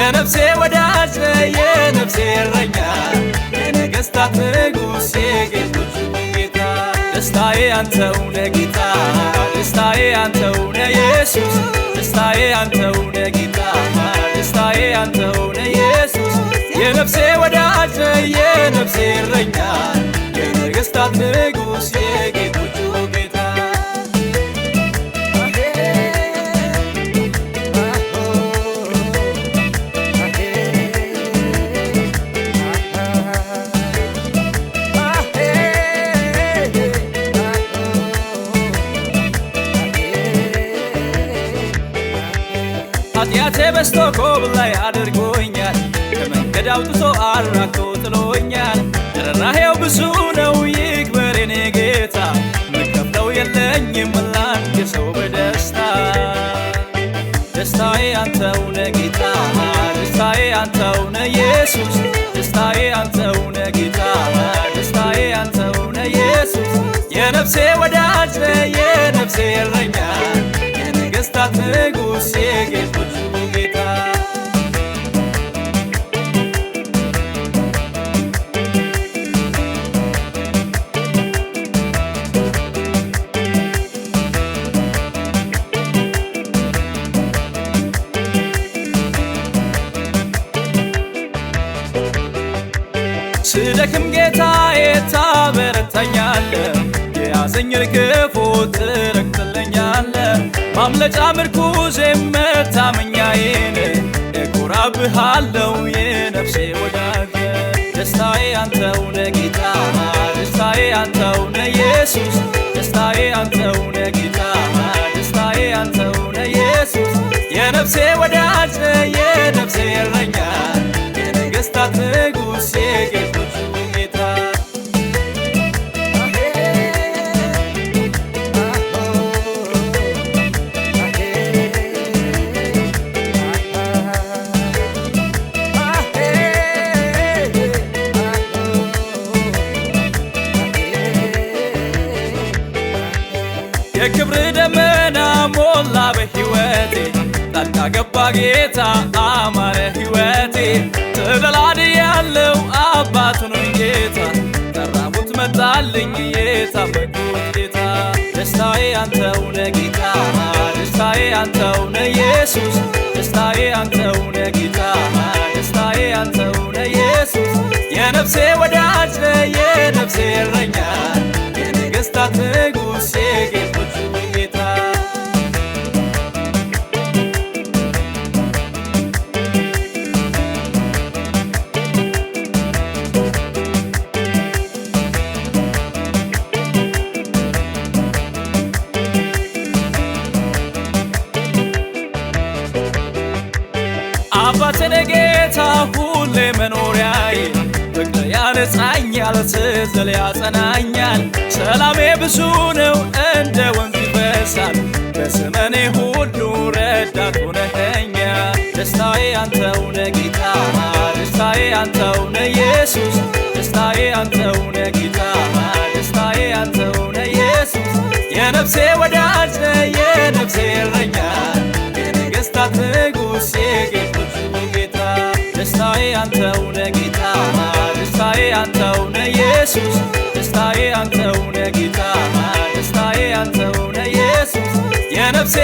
የነፍሴ ወዳጅ የነፍሴ እረኛ የነገሥታት ንጉሥ የጌቶች ጌታ ደስታዬ አንተው ነህ ጌታ ደስታዬ አንተው ነህ ኢየሱስ ደስታዬ አንተው ነህ ጌታ ደስታዬ አንተው ነህ ኢየሱስ የነፍሴ ወዳጅ የነፍሴ እረኛ የነገሥታት ንጉሥ የጌቶች ጌታ ኃጢአቴ በዝቶ ኮብላይ አድርጎኛል ከመንገድ አውጥቶ አራቅቶ ጥሎኛል ርኅራኄው ብዙ ነው ይክበር የኔ ጌታ ምከፍለው የለኝም ላንተ ሰው በደስታ ደስታዬ አንተው ነህ ጌታ ደስታዬ አንተው ነህ ኢየሱስ ደስታዬ አንተው ነህ ጌታ ደስታዬ አንተው ነህ ኢየሱስ የነፍሴ ወዳጅ የነፍሴ እረኛ የነገሥታት ንጉሥ የጌቶች ጌታ ስደክም ጌታዬ ታበረታኛለህ የያዘኝን ክፉ ትረግጥልኛለህ ማምለጫ ምርኩዜ መታመኛዬ ነህ እኮራብሃለሁ የነፍሴ ወዳጅ ደስታዬ አንተው ነህ ጌታ ደስታዬ አንተው ነህ ኢየሱስ ደስታዬ አንተው ነህ ጌታ ደስታዬ አንተው ነህ ኢየሱስ የነፍሴ ወዳጅ የነፍሴ እረኛ የነገሥታት ንጉሥ የጌቶች ጌታ የክብር ደመና ሞላ በሕይወቴ ጣልቃ ገባ ጌታ አማረ ሕይወቴ ተደላድያለሁ አባት ሆኖኝ ጌታ ጠራሁት መጣልኝ የታመንኩት ጌታ ደስታዬ አንተው ነህ ጌታ ደስታዬ አንተው ነህ ኢየሱስ ደስታዬ አንተው ነህ ጌታ ደስታዬ አንተው ነህ ኢየሱስ የነፍሴ ወዳጅ የነፍሴ እረኛ የነገሥታት ንጉሥ የጌቶች ጌታ አባቴ ነህ ጌታ ሁሌ መኖሪያዬ ፍቅር ያነጻኛል ስትል ያጸናኛል ሰላሜ ብዙ ነው እንደ ወንዝ ይፈሳል በዘመኔ ሁሉ ረዳት ሆነኸኛል ደስታዬ አንተው ነህ ጌታ ደስታዬ አንተው ነህ ኢየሱስ ደስታዬ አንተው ነህ ጌታ ደስታዬ አንተው ነህ ኢየሱስ የነፍሴ ወዳጅ የነፍሴ እረኛ የነገሥታት ንጉሥ የጌቶች ጌታ ደስታዬ አንተው ነህ ጌታ ደስታዬ አንተው ነህ ኢየሱስ ደስታዬ አንተው ነህ ጌታ ደስታዬ አንተው ነህ ኢየሱስ የነፍሴ